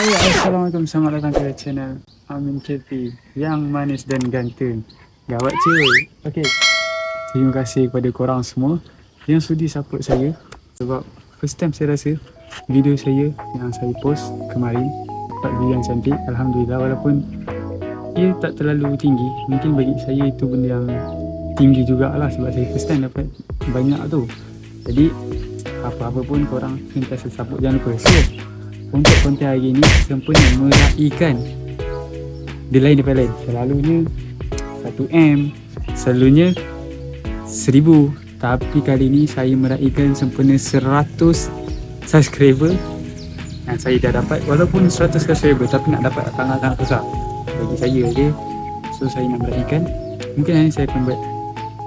Hai, Assalamualaikum, selamat datang ke channel Amin KP yang manis dan ganteng. Gawat cuy. Okay, terima kasih kepada korang semua yang sudi support saya. Sebab first time saya rasa video saya yang saya post kemarin dapat view yang cantik. Alhamdulillah, walaupun ia tak terlalu tinggi. Mungkin bagi saya itu benda yang tinggi jugalah sebab saya first time dapat banyak tu. Jadi apa-apa pun korang sentiasa support, jangan lupa. So untuk konten hari ni sempena meraihkan dia lain daripada lain. Selalunya 1M, selalunya 1000. Tapi kali ni saya meraihkan sempena 100 subscriber yang saya dah dapat. Walaupun 100 subscriber tapi nak dapat sangat-sangat susah bagi saya, okay? So saya nak meraihkan. Mungkin hari ni saya akan buat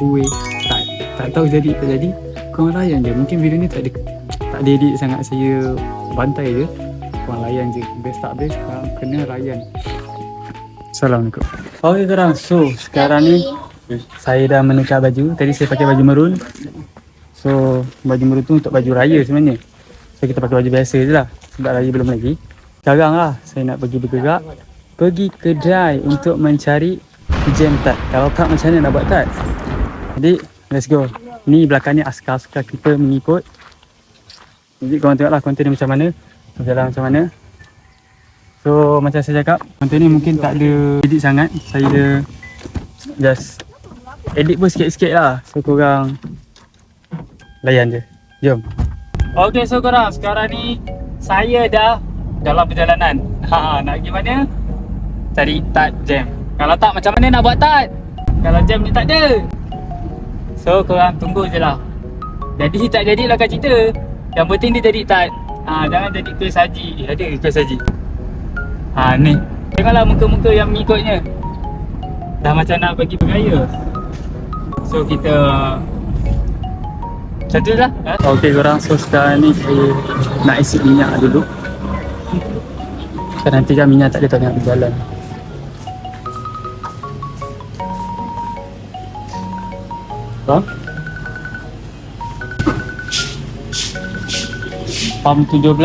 kuih. Tak tahu jadi tak jadi, korang layan je. Mungkin video ni tak ada edit sangat, saya bantai je. Korang layan je, best tak best korang kena layan. Assalamualaikum. Okay korang, so sekarang ni saya dah menukar baju. Tadi saya pakai baju maroon. So baju maroon tu untuk baju raya sebenarnya. So kita pakai baju biasa je lah sebab raya belum lagi. Sekarang lah saya nak pergi bergerak, pergi kedai untuk mencari jam tart. Kalau tak macam mana nak buat tart. Jadi let's go. Ni belakang ni askar-askar kita mengikut. Jadi korang tengoklah konten ni macam mana, berjalan macam mana. So macam saya cakap, konten ni mungkin tak ada edit sangat. Saya just edit pun sikit-sikit lah. So korang layan je. Jom. Okay, so korang, sekarang ni saya dah dalam perjalanan. Nak pergi mana? Cari tart jam. Kalau tak macam mana nak buat tart? Kalau jam ni tak ada. So korang tunggu je lah. Jadi tak jadi lah kan cerita. Yang penting dia jadi tart. Jangan jadi kuih saji. Ada kuih saji. Ni. Tengoklah muka-muka yang mengikutnya. Dah macam nak pergi bergaya. So kita macam tu lah. Okay korang, so sekarang ni saya nak isi minyak dulu. So nanti kan minyak tak ada, tak nak berjalan. Pam 17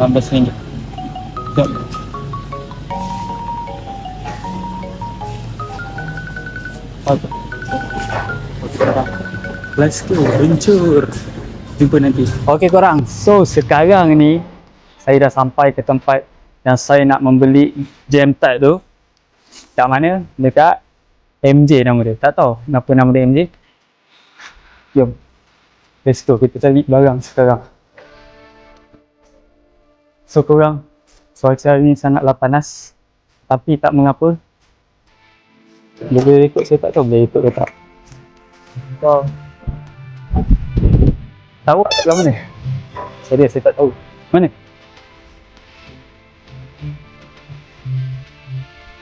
RM16. Jom. Okay. Let's go, luncur. Jumpa nanti. Okay korang, so sekarang ni saya dah sampai ke tempat yang saya nak membeli jam tart tu. Kat mana? Dekat MJ nama dia. Tak tahu kenapa nama dia MJ. Jom. Let's go, kita cari barang sekarang. So korang, cuaca hari ni sangatlah panas. Tapi tak mengapa. Boleh ikut, saya tak tahu boleh ikut ke tak. Kau tahu tak kat mana? Serius, saya tak tahu. Mana?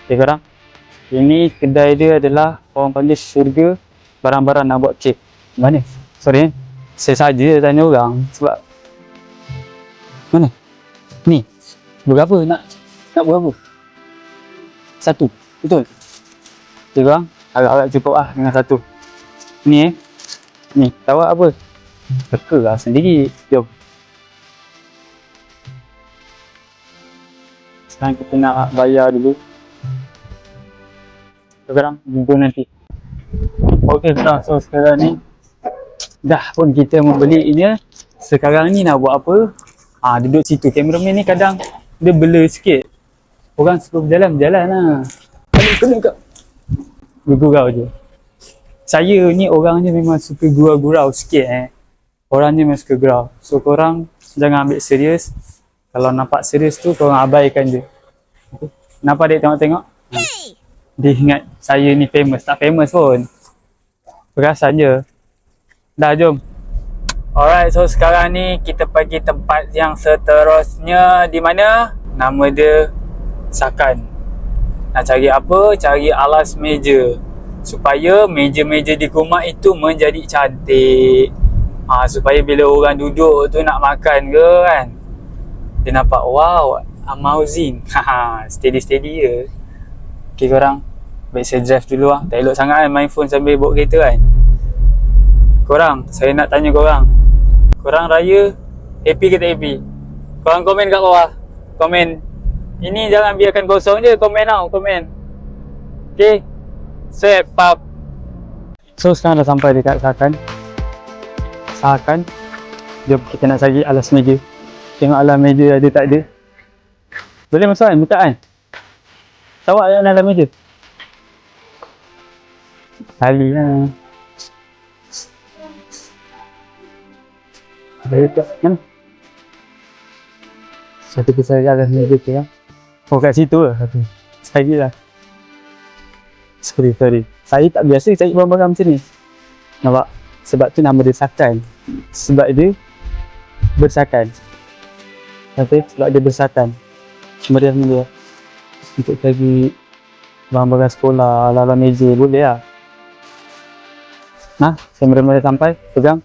Okay korang, ini kedai dia adalah orang panggil syurga barang-barang nak buat kek. Mana? Sorry saya saja tanya orang sebab mana? Ni. Berapa nak berapa? Satu. Betul? Okay korang, agak-agak cukup lah dengan satu. Ni ni, tahu apa? Teka lah sendiri. Jom. Sekarang kita nak bayar dulu. Sekarang jumpa nanti. Okay korang, so sekarang ni dah pun kita membelinya. Sekarang ni nak buat apa? Duduk situ. Kameraman ni kadang dia blur sikit. Orang suka berjalan lah. Kena kat bergurau je. Saya ni orangnya memang suka gurau-gurau sikit. Orangnya memang suka gurau. So korang jangan ambil serius. Kalau nampak serius tu korang abaikan je. Okay. Kenapa adik tengok-tengok? Dia ingat saya ni famous. Tak famous pun. Perasan je. Dah, jom. Alright, so sekarang ni kita pergi tempat yang seterusnya. Di mana? Nama dia Sakan. Nak cari apa? Cari alas meja. Supaya meja-meja di rumah itu menjadi cantik. Supaya bila orang duduk tu nak makan ke kan, dia nampak, wow, amazing. Steady-steady je. Okay korang, baik saya drive dulu lah. Tak elok sangat kan main phone sambil bawa kereta kan. Korang, saya nak tanya korang. Korang raya happy ke tak happy? Korang komen kat bawah. Komen. Ini jangan biarkan kosong je, komen tau, komen. Okay. Set, pub. So sekarang dah sampai dekat Sahakan. Jom kita nak cari alas meja. Tengok alas meja ada tak ada. Boleh masuk kan? Buka kan? Tawak yang alas meja. Kali lah. Ada tak? Mana? Satu besar alas meja tu lah. Oh kat situ lah satu. Saya lah. Sorry. Saya tak biasa cari barang-barang macam ni. Nampak? Sebab tu nama dia Sakan. Sebab dia bersakan. Tapi sebab dia bersakan. Kemudian dia untuk cari barang-barang sekolah, ala-ala meja boleh lah. Nah, kamera dah sampai, pegang.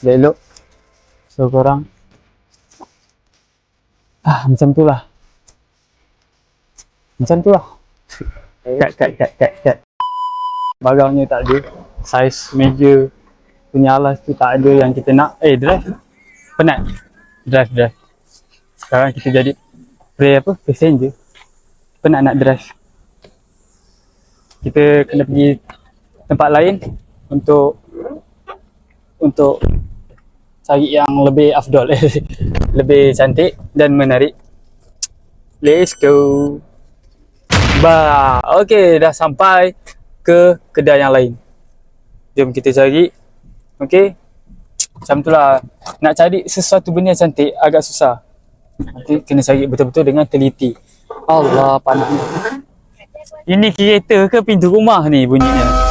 Dah elok. So korang macam tu lah. Cut. Barangnya tak ada. Saiz meja punya alas tu tak ada yang kita nak. Drive. Penat. Drive. Sekarang kita jadi passenger. Penat nak drive. Kita kena pergi tempat lain untuk cari yang lebih afdol. Lebih cantik dan menarik. Let's go. Okay, dah sampai ke kedai yang lain. Jom kita cari. Okay. Macam tu lah. Nak cari sesuatu benda yang cantik agak susah. Nanti kena cari betul-betul dengan teliti. Allah, panasnya. Ini kereta ke pintu rumah ni bunyinya?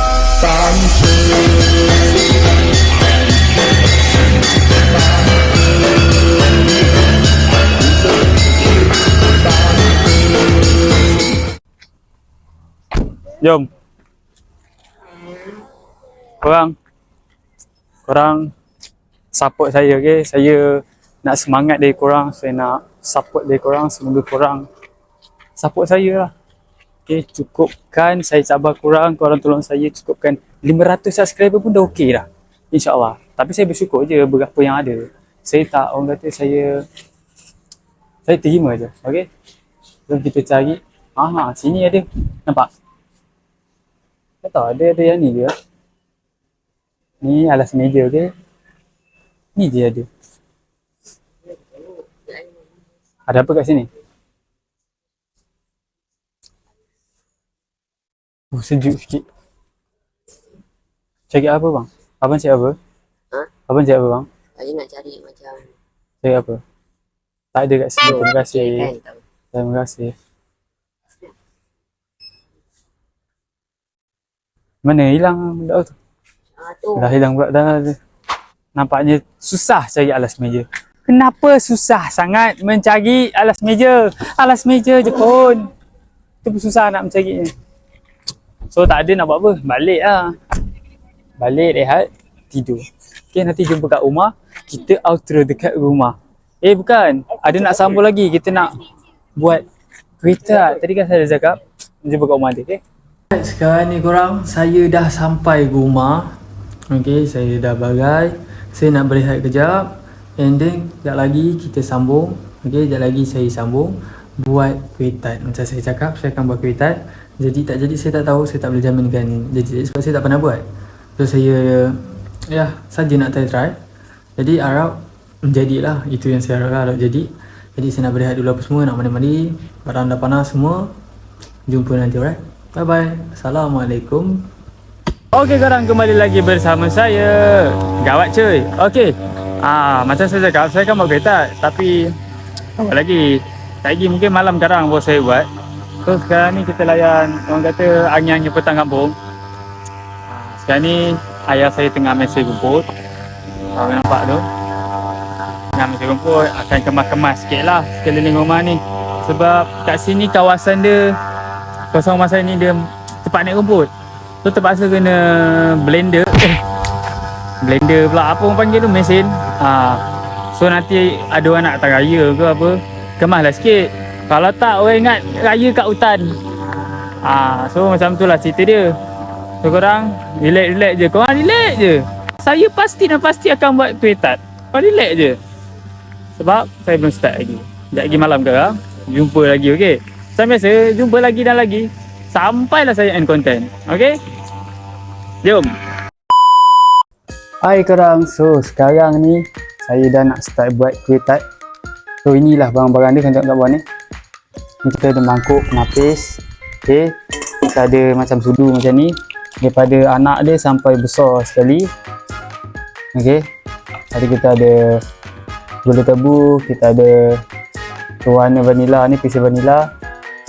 Jom. Korang support saya, okay? Saya nak semangat dari korang. Saya nak support dari korang. Semoga korang support saya lah. Okay, cukupkan saya sabar korang tolong saya cukupkan 500 subscriber pun dah okey dah. InsyaAllah. Tapi saya bersyukur je berapa yang ada. Saya tak, orang kata saya terima je. Okay. Jom kita cari. Sini ada. Nampak? Tak tahu ada yang ni je. Ni alas meja, okay. Ni je ada. Ada apa kat sini? Sejuk sikit. Cari apa bang? Abang cari apa? Abang cari apa bang? Saya nak cari macam cari apa? Tak ada kat sini. Terima kasih. Terima kasih. Mana hilang budak tu? Dah hilang budak dah. Nampaknya susah cari alas meja. Kenapa susah sangat mencari alas meja? Alas meja je pun. Itu pun susah nak mencarinya. So tak ada nak buat apa? Balik lah. Balik, rehat, tidur. Okay, nanti jumpa kat rumah. Kita outro dekat rumah. Bukan. Ada nak sambung lagi. Kita nak buat kereta. Tadi kan saya dah cakap. Jumpa kat rumah dia, okay? Sekarang ni korang, saya dah sampai rumah. Okay, saya dah bagai. Saya nak berehat kejap. And then, sekejap lagi kita sambung. Okay, sekejap lagi saya sambung. Buat kuih tart. Macam saya cakap, saya akan buat kuih tart. Jadi tak jadi saya tak tahu, saya tak boleh jaminkan jadi sebab saya tak pernah buat. So saya saja nak try. Jadi harap menjadilah, itu yang saya harap jadi. Jadi saya nak berehat dulu apa semua, nak mandi-mandi, barang dah panas semua. Jumpa nanti, alright? Bye bye. Assalamualaikum. Okay korang, kembali lagi bersama saya. Gawat cuy. Okay. Macam saya cakap, saya akan buat kereta. Tapi apa lagi? Tak lagi mungkin malam sekarang baru saya buat. So sekarang ni kita layan, orang kata angin-angin petang kampung. Sekarang ni ayah saya tengah mesej rumput. Korang nampak tu? Tengah mesej rumput, akan kemas-kemas sikit lah sekeliling rumah ni. Sebab kat sini kawasan dia, kawasan rumah saya ni dia tempat naik rumput. So terpaksa kena blender. Blender pula, apa orang panggil tu, mesin. So nanti ada orang nak datang raya ke apa, kemaslah sikit. Kalau tak, orang ingat raya kat hutan. So macam tu lah cerita dia. So korang relax je. Korang relax je. Saya pasti akan buat kuih tart. Korang relax je. Sebab saya belum start lagi. Sekejap lagi malam korang jumpa lagi, okey? Macam biasa, jumpa lagi dan lagi sampailah saya end content. Okey? Jom. Hai korang, so sekarang ni saya dah nak start buat kuih tart. So inilah barang-barang dia, tengok kat bawah ni. Ni kita ada mangkuk penapis. Okay, kita ada macam sudu macam ni, daripada anak dia sampai besar sekali. Okay, tadi kita ada gula tebu, kita ada warna vanila ni, pieces vanila,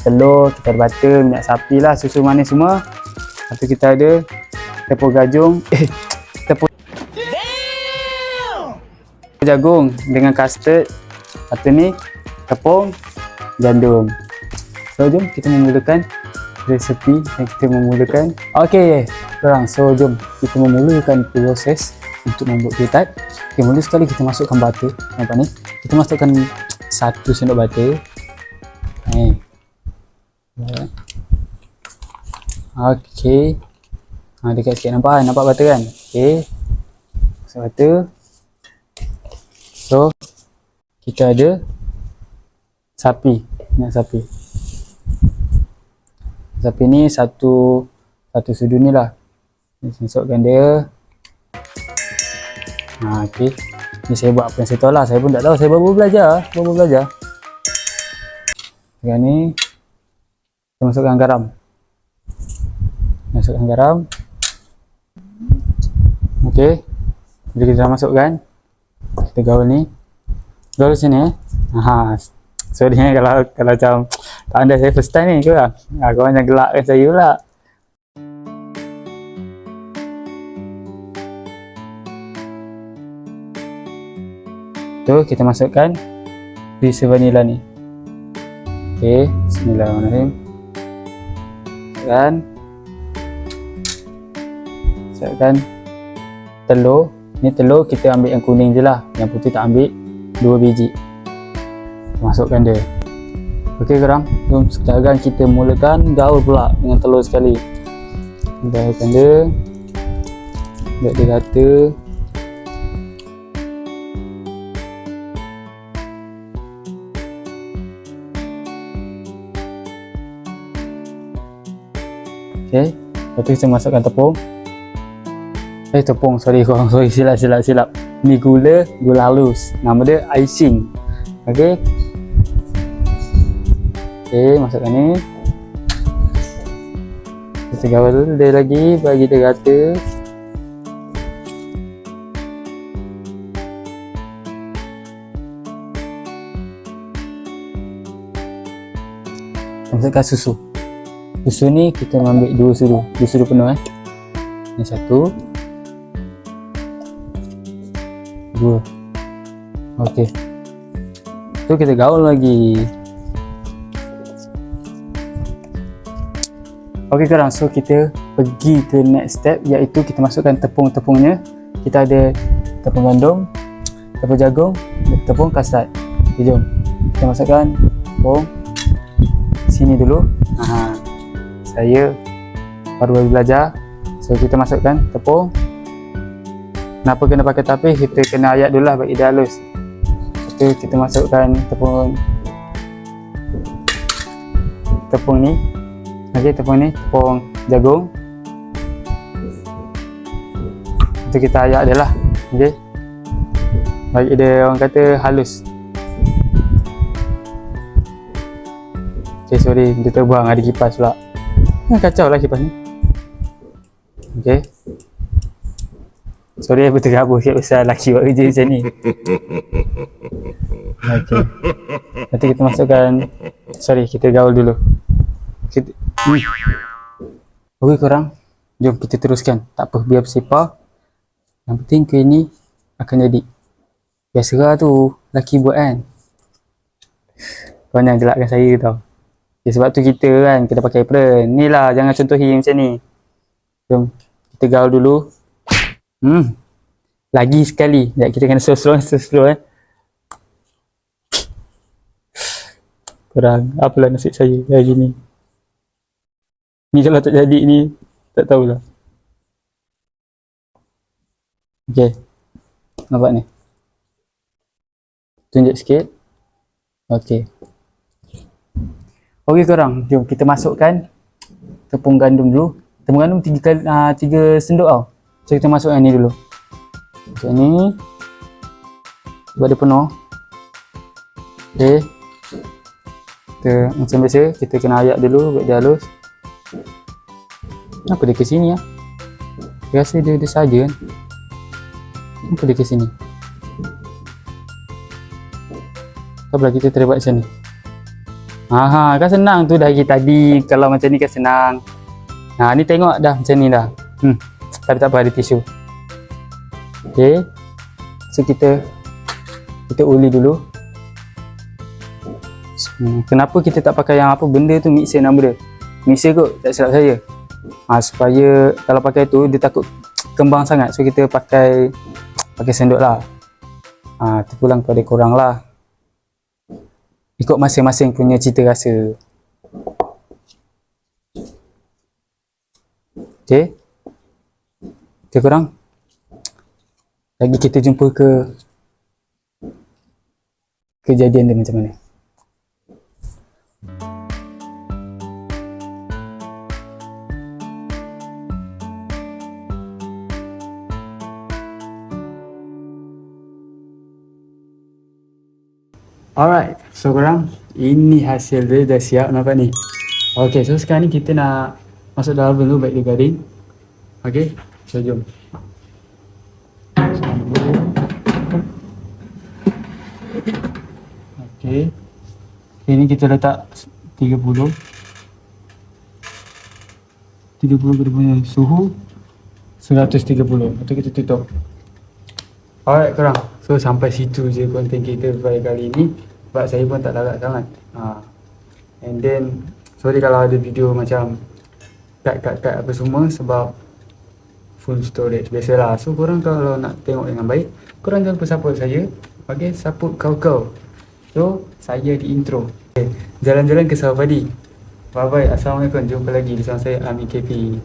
telur, kita ada butter, minyak sapi lah, susu manis semua. Lepas tu kita ada tepung gajung, tepung jagung dengan custard. Lepas tu ni tepung gandum. So jom kita memulakan resepi yang kita memulakan. Okey korang, so jom kita memulakan proses untuk membuat kuih tart. Okay, mula sekali kita masukkan butter. Nampak ni, kita masukkan 1 sendok butter. Okey, dekat sikit, nampak butter kan? Okey, masuk butter. So kita ada sapi, minyak sapi. Sapi ni satu sudu ni lah. Masukkan dia. Okey. Ni saya buat apa yang saya tahu lah. Saya pun tak tahu. Saya baru belajar. Sekarang ni kita masukkan garam. Okey. Jadi kita dah masukkan. Kita gaul ni. Gaul sini. Sorry kalau macam tak andai, saya first time ni korang. Korang jangan gelakkan saya pula. Tu kita masukkan pieces vanila ni. Okey, bismillahirrahmanirrahim. Masukkan telur. Ni telur kita ambil yang kuning je lah, yang putih tak ambil, 2 biji. Masukkan dia. Okey korang, jom sekarang kita mulakan gaul pula dengan telur sekali. Gaulkan dia, buat dia rata. Okey, lepas tu kita masukkan tepung. Sorry korang, silap. Ni gula halus, nama dia icing. Okey, masukkan ni. Kita gaul dia lagi, bagi dia rata. Masukkan susu. Susu ni kita ambil 2 sudu penuh. Ni 1, 2. Okey, tu kita gaul lagi. Okey korang, so kita pergi ke next step, iaitu kita masukkan tepung-tepungnya. Kita ada tepung gandum, tepung jagung, tepung custard. Okay, jom kita masukkan tepung sini dulu. Saya baru belajar, so kita masukkan tepung. Kenapa kena pakai tapis? Kita kena ayak dulu lah bagi dia halus. Lepas tu kita masukkan tepung ni. Okey, tepung ni tepung jagung. Lepas tu kita ayak dia lah. Okey, bagi dia orang kata halus. Okey, sorry, dia terbuang, ada kipas pula. Kacau lah kipas ni. Okey, sorry aku tergabur sikit pasal lelaki buat kerja macam ni. Okey, nanti kita masukkan, kita gaul dulu. Okey korang, jom kita teruskan. Tak apa, biar bersepah. Yang penting kuih ni akan jadi. Biasa lah tu lelaki buat kan. Korang jangan gelakkan saya tau. Okay, sebab tu kita kan kena pakai apron. Ni lah, jangan contohi macam ni. Jom kita gaul dulu. Lagi sekali. Sekejap, kita kena slow. Korang, apalah nasib saya hari ni. Ni kalau tak jadi ni, tak tahulah. Okay, nampak ni. Tunjuk sikit. Okey. Okey korang, jom kita masukkan tepung gandum dulu. Tepung gandum 3 sendok tau. So kita masukkan ni dulu. Macam ni. Buat dia penuh. Okey. Kita macam biasa, kita kena ayak dulu buat dia halus. Kenapa dia ke sini ah? Rasa dia saja kan. Kenapa dia ke sini? Coba kita try buat macam ni. Kan senang tu dari tadi. Kalau macam ni kan senang. Ni tengok dah macam ni dah. Tapi tak apa, ada tisu. Okey. So kita uli dulu. Kenapa kita tak pakai yang apa benda tu, mixer nama dia? Mixer kot, tak silap saya. Supaya kalau pakai tu dia takut kembang sangat. So kita pakai sendok lah. Terpulang pada korang lah. Ikut masing-masing punya cita rasa. Okay. Okay korang. Lagi kita jumpa ke kejadian dia macam mana. Alright, so korang, ini hasil dia dah siap, nampak ni. Okay, so sekarang ni kita nak masuk dalam oven dulu, baik dia garing. Okay, so jom. Okay, ini kita letak 30 kita punya suhu 130. Lepas kita tutup. Alright korang, so sampai situ je konten kita pada kali ni. Sebab saya pun tak larat sangat. And then, sorry kalau ada video macam cut apa semua sebab full storage. Biasalah. So korang kalau nak tengok dengan baik, korang jangan lupa support saya. Okay, support kau. So, saya di intro. Okay, jalan-jalan ke Safadi. Bye bye, assalamualaikum. Jumpa lagi bersama saya Amin KP.